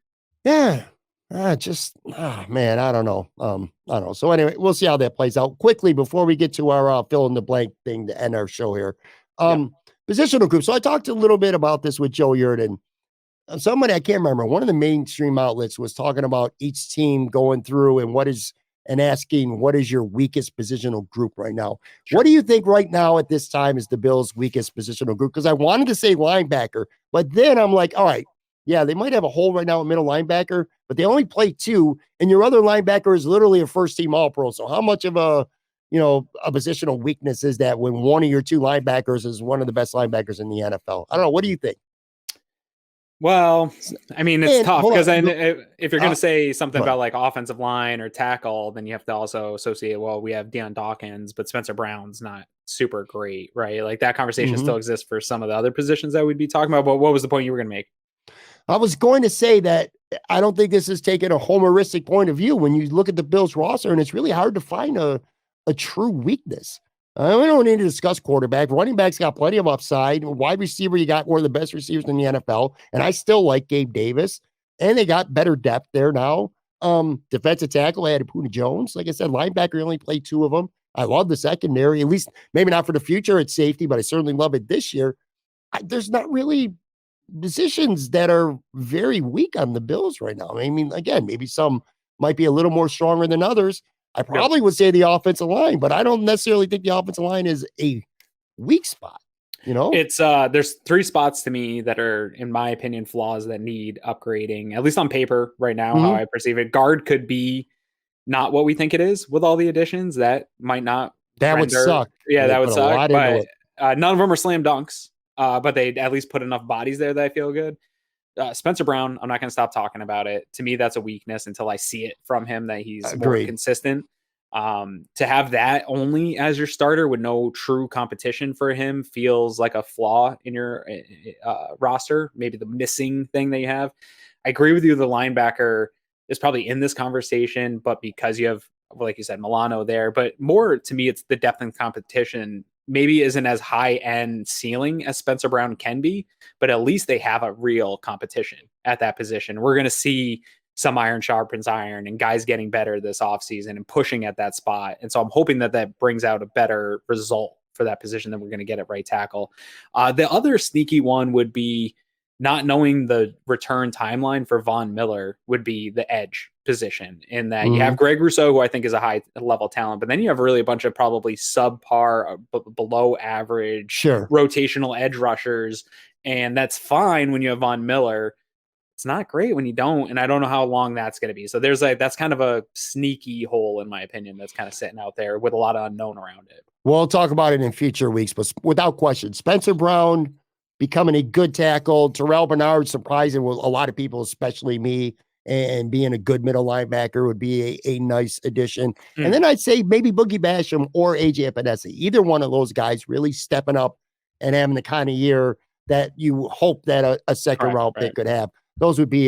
Yeah. Man, I don't know. I don't know. So anyway, we'll see how that plays out quickly before we get to our fill in the blank thing to end our show here. Positional group. So I talked a little bit about this with Joe Yurden. Somebody, I can't remember, one of the mainstream outlets was talking about each team going through and asking, what is your weakest positional group right now? Sure. What do you think right now at this time is the Bills' weakest positional group? Because I wanted to say linebacker, but then I'm like, all right, yeah, they might have a hole right now at middle linebacker, but they only play two, and your other linebacker is literally a first-team All-Pro. So how much of a positional weakness is that when one of your two linebackers is one of the best linebackers in the NFL? I don't know. What do you think? Well, I mean, it's tough because if you're going to say something about like offensive line or tackle, then you have to also associate, we have Deion Dawkins, but Spencer Brown's not super great, right? Like that conversation still exists for some of the other positions that we'd be talking about. But what was the point you were going to make? I was going to say that I don't think this is taking a homeristic point of view when you look at the Bills roster, and it's really hard to find a true weakness. We don't need to discuss quarterback. Running back's got plenty of upside. Wide receiver, you got one of the best receivers in the NFL, and I still like Gabe Davis. And they got better depth there now. Defensive tackle, I had Puna Jones. Like I said, linebacker only played two of them. I love the secondary, at least maybe not for the future at safety, but I certainly love it this year. There's not really positions that are very weak on the Bills right now. I mean, again, maybe some might be a little more stronger than others. I probably would say the offensive line, but I don't necessarily think the offensive line is a weak spot. You know, it's there's three spots to me that are, in my opinion, flaws that need upgrading, at least on paper right now, how I perceive it. Guard could be not what we think it is with all the additions. That might not. That would suck. Yeah, that would suck. But none of them are slam dunks. But they at least put enough bodies there that I feel good. Spencer Brown, I'm not going to stop talking about it. To me, that's a weakness until I see it from him that he's more consistent. To have that only as your starter with no true competition for him feels like a flaw in your roster. Maybe the missing thing that you have. I agree with you. The linebacker is probably in this conversation, but because you have, like you said, Milano there, but more to me, it's the depth and competition maybe isn't as high end ceiling as Spencer Brown can be, but at least they have a real competition at that position. We're going to see some iron sharpens iron and guys getting better this offseason and pushing at that spot. And so I'm hoping that that brings out a better result for that position that we're going to get at right tackle. The other sneaky one would be not knowing the return timeline for Von Miller would be the edge position in that you have Greg Rousseau, who I think is a high level talent, but then you have really a bunch of probably subpar, below average rotational edge rushers. And that's fine when you have Von Miller. It's not great when you don't. And I don't know how long that's going to be. So there's that's kind of a sneaky hole, in my opinion, that's kind of sitting out there with a lot of unknown around it. We'll talk about it in future weeks, but without question, Spencer Brown becoming a good tackle, Terrell Bernard surprising with a lot of people, especially me, and being a good middle linebacker would be a nice addition. And then I'd say maybe Boogie Basham or AJ Epinesa, either one of those guys really stepping up and having the kind of year that you hope that a second round pick could have. Those would be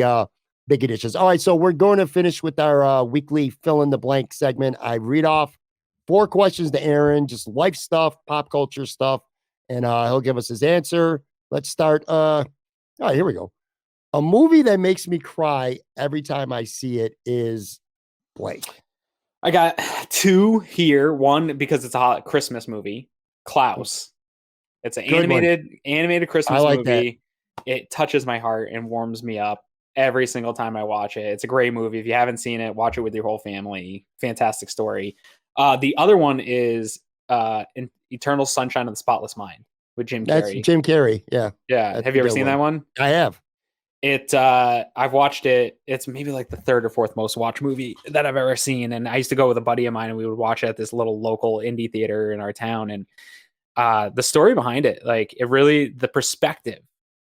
big additions. All right, so we're going to finish with our weekly fill in the blank segment. I read off 4 questions to Aaron, just life stuff, pop culture stuff, and he'll give us his answer. Let's start. Here we go. A movie that makes me cry every time I see it is blank. I got 2 here. One, because it's a Christmas movie, Klaus. It's an animated Christmas movie. That. It touches my heart and warms me up every single time I watch it. It's a great movie. If you haven't seen it, watch it with your whole family. Fantastic story. The other one is Eternal Sunshine of the Spotless Mind with Jim Carrey. That's Jim Carrey. Yeah. Yeah. Have you ever seen that one? I have. I've watched it. It's maybe like the 3rd or 4th most watched movie that I've ever seen. And I used to go with a buddy of mine and we would watch it at this little local indie theater in our town. And the story behind it, like it really, the perspective,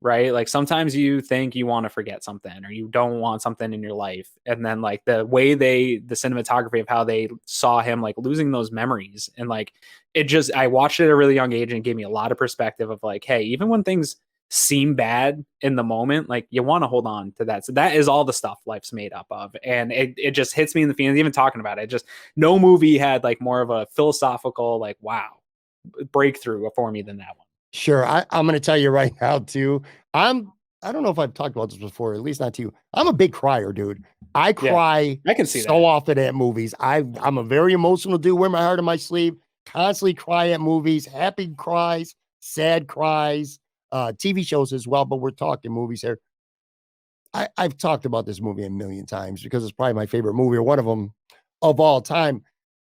right? Like sometimes you think you want to forget something or you don't want something in your life. And then like the way the cinematography of how they saw him, like losing those memories. And like, I watched it at a really young age and it gave me a lot of perspective of like, hey, even when things seem bad in the moment, like you want to hold on to that. So that is all the stuff life's made up of. And it just hits me in the feelings, even talking about it. Just no movie had like more of a philosophical, like, wow, breakthrough for me than that one. Sure. I'm going to tell you right now too. I don't know if I've talked about this before, at least not to you. I'm a big crier, dude. I cry I can see so often at movies. I'm a very emotional dude, wear my heart on my sleeve, constantly cry at movies, happy cries, sad cries, TV shows as well, but we're talking movies here. I've talked about this movie a million times because it's probably my favorite movie or one of them of all time.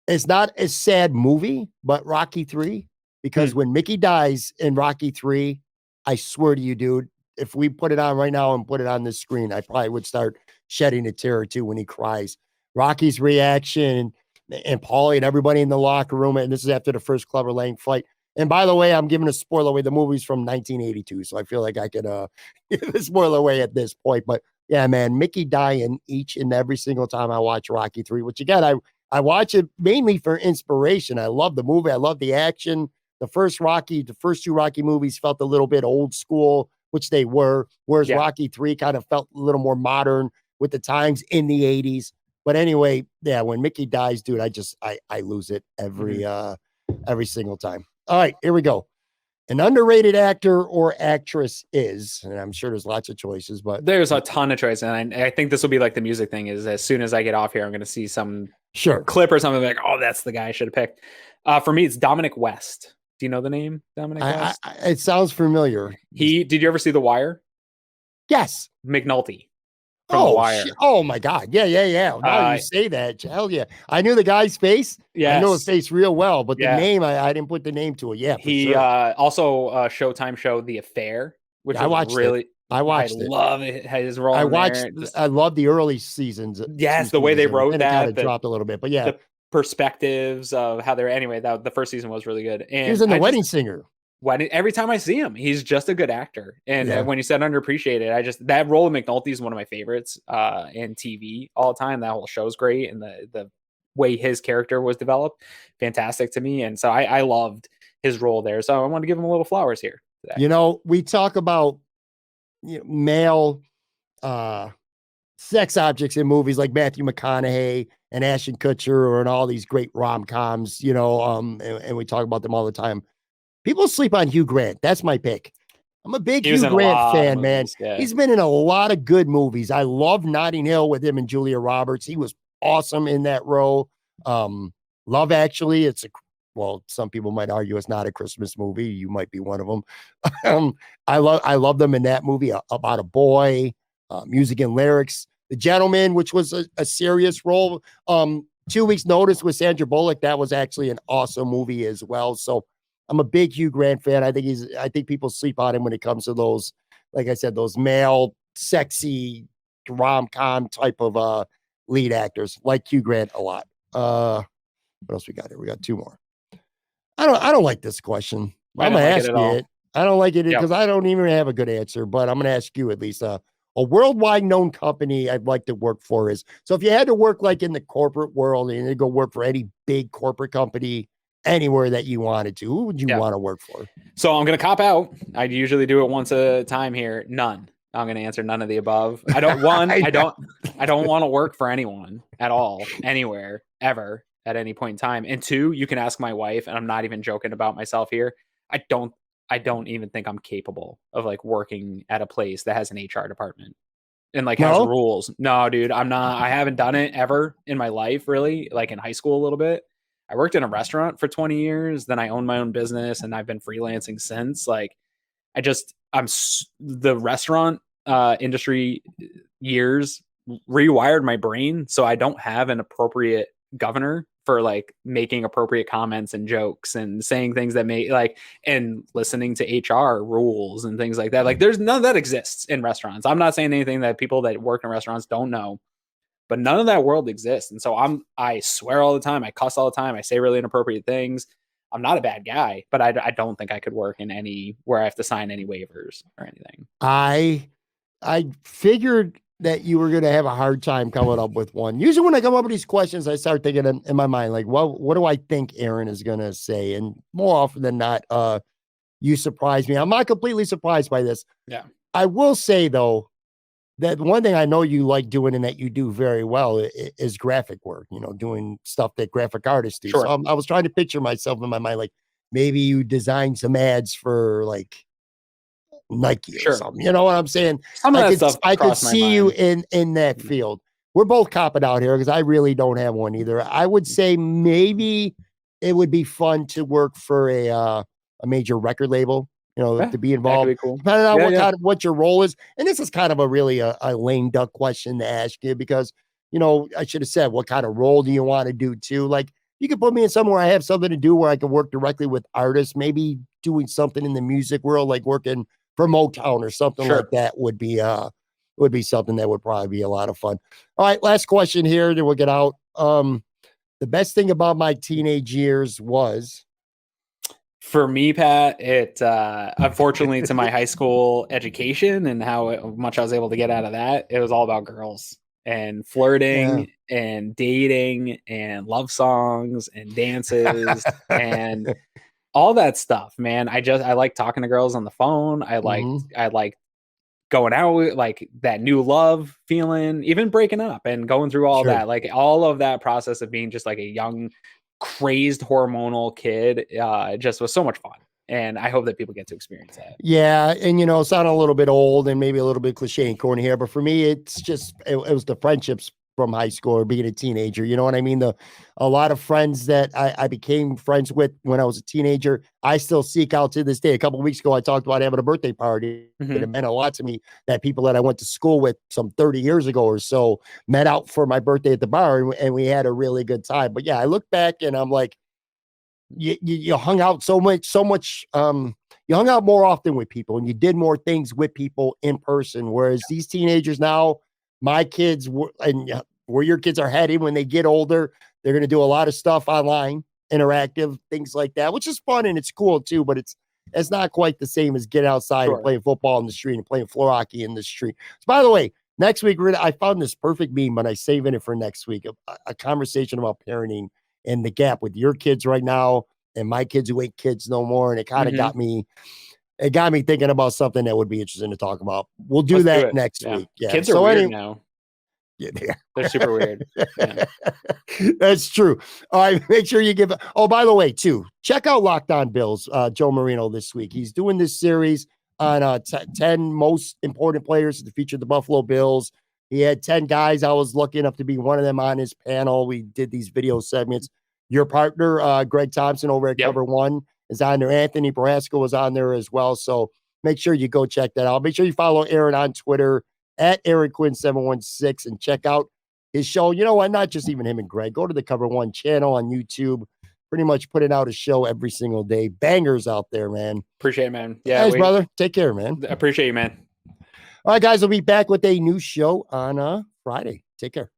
It's not a sad movie, but Rocky 3, because when Mickey dies in Rocky 3, I swear to you, dude, if we put it on right now and put it on this screen, I probably would start shedding a tear or two when he cries. Rocky's reaction and Paulie and everybody in the locker room, and this is after the first Clubber Lang fight. And by the way, I'm giving a spoiler away. The movie's from 1982, so I feel like I could give a spoiler away at this point. But yeah, man, Mickey dying each and every single time I watch Rocky 3, which again, I watch it mainly for inspiration. I love the movie. I love the action. The first 2 Rocky movies felt a little bit old school, which they were, whereas Rocky 3 kind of felt a little more modern with the times in the 80s. But anyway, yeah, when Mickey dies, dude, I lose it every every single time. All right, here we go. An underrated actor or actress is, and I'm sure there's lots of choices, but there's a ton of choices, and I think this will be like the music thing. Is as soon as I get off here, I'm going to see some clip or something like, oh, that's the guy I should have picked. For me, it's Dominic West. Do you know the name Dominic West? It sounds familiar. Did you ever see The Wire? Yes, McNulty. From The Wire. Oh my God. Yeah. Now you say that. Hell yeah. I knew the guy's face. Yes. I know his face real well, but the name, I didn't put the name to it. Yeah. He also Showtime showed The Affair, which I watched really. I watched it. Love it. His role. I love the early seasons. Yes, the way they wrote that. It kind of dropped a little bit, but yeah. The perspectives of how they're anyway. The first season was really good. And he was in The Wedding Singer. Every time I see him, he's just a good actor. And when you said underappreciated, that role of McNulty is one of my favorites in TV all the time. That whole show's great, and the way his character was developed, fantastic to me. And so I loved his role there. So I want to give him a little flowers here today. You know, we talk about male sex objects in movies like Matthew McConaughey and Ashton Kutcher and all these great rom-coms, and we talk about them all the time. People sleep on Hugh Grant. That's my pick. I'm a big Hugh Grant fan, man. Yeah. He's been in a lot of good movies. I love Notting Hill with him and Julia Roberts. He was awesome in that role. Love Actually. Some people might argue it's not a Christmas movie. You might be one of them. I love them in that movie about a boy, music and lyrics. The Gentleman, which was a serious role. 2 Weeks Notice with Sandra Bullock. That was actually an awesome movie as well. So I'm a big Hugh Grant fan. I think people sleep on him when it comes to those, like I said, those male, sexy, rom-com type of lead actors. Like Hugh Grant a lot. What else we got here? We got two more. I don't like this question. I'm gonna ask you it. I don't like it because I don't even have a good answer, but I'm gonna ask you at least. A worldwide known company I'd like to work for is, so if you had to work like in the corporate world and you go work for any big corporate company anywhere that you wanted to, who would you want to work for? So I'm going to cop out. I usually do it once a time here. None. I'm going to answer none of the above. I don't want to work for anyone at all, anywhere, ever, at any point in time. And two, you can ask my wife, and I'm not even joking about myself here. I don't even think I'm capable of like working at a place that has an HR department and like has rules. No, dude, I'm not. I haven't done it ever in my life, really. Like in high school a little bit. I worked in a restaurant for 20 years. Then I owned my own business and I've been freelancing since. Like the restaurant industry years rewired my brain. So I don't have an appropriate governor for like making appropriate comments and jokes and saying things that may like, and listening to HR rules and things like that. Like there's none of that exists in restaurants. I'm not saying anything that people that work in restaurants don't know. But none of that world exists. And so I swear all the time. I cuss all the time. I say really inappropriate things. I'm not a bad guy, but I don't think I could work in any where I have to sign any waivers or anything. I figured that you were going to have a hard time coming up with one. Usually when I come up with these questions, I start thinking in my mind, like, well, what do I think Aaron is going to say? And more often than not, you surprise me. I'm not completely surprised by this. Yeah. I will say, though, that one thing I know you like doing and that you do very well is graphic work, doing stuff that graphic artists do. Sure. So I was trying to picture myself in my mind, like maybe you design some ads for like Nike or something. You know what I'm saying? I could see you in that field. We're both copping out here because I really don't have one either. I would say maybe it would be fun to work for a major record label. To be involved, be cool. Depending on what your role is. And this is kind of a really a lame duck question to ask you because, I should have said, what kind of role do you want to do too? Like you could put me in somewhere I have something to do where I can work directly with artists, maybe doing something in the music world, like working for Motown or something like that would be something that would probably be a lot of fun. All right. Last question here. Then we'll get out. The best thing about my teenage years was, for me, Pat, it unfortunately to my high school education and how much I was able to get out of that, it was all about girls and flirting and dating and love songs and dances and all that stuff, man. I like talking to girls on the phone. I like going out with like that new love feeling, even breaking up and going through all that, like all of that process of being just like a young crazed hormonal kid. It just was so much fun. And I hope that people get to experience that. Yeah. And, sound a little bit old and maybe a little bit cliche and corny here, but for me, it's just, it was the friendships from high school or being a teenager. You know what I mean? A lot of friends that I became friends with when I was a teenager, I still seek out to this day. A couple of weeks ago, I talked about having a birthday party. And it meant a lot to me that people that I went to school with some 30 years ago or so met out for my birthday at the bar, and we had a really good time. But yeah, I look back and I'm like, you hung out so much, you hung out more often with people and you did more things with people in person. Whereas these teenagers now, my kids and where your kids are heading when they get older, they're going to do a lot of stuff online, interactive things like that, which is fun and it's cool too, but it's not quite the same as getting outside and playing football in the street and playing floor hockey in the street. So by the way, next week, I found this perfect meme, but I'm saving it for next week, a conversation about parenting and the gap with your kids right now and my kids who ain't kids no more. And it kind of got me thinking about something that would be interesting to talk about. We'll do that next week. Yeah. Kids are weird now. Yeah, they're super weird. Yeah. That's true. All right. Make sure you give. Oh, by the way, too, check out Locked On Bills, Joe Marino this week. He's doing this series on 10 most important players to feature the Buffalo Bills. He had 10 guys. I was lucky enough to be one of them on his panel. We did these video segments. Your partner, Greg Thompson over at Cover One is on there. Anthony Barasco was on there as well. So make sure you go check that out. Make sure you follow Aaron on Twitter at Aaron Quinn 716 and check out his show. You know what? Not just even him and Greg. Go to the Cover One channel on YouTube. Pretty much putting out a show every single day. Bangers out there, man. Appreciate it, man. Yeah, thanks, brother. Take care, man. Appreciate you, man. All right, guys. We'll be back with a new show on Friday. Take care.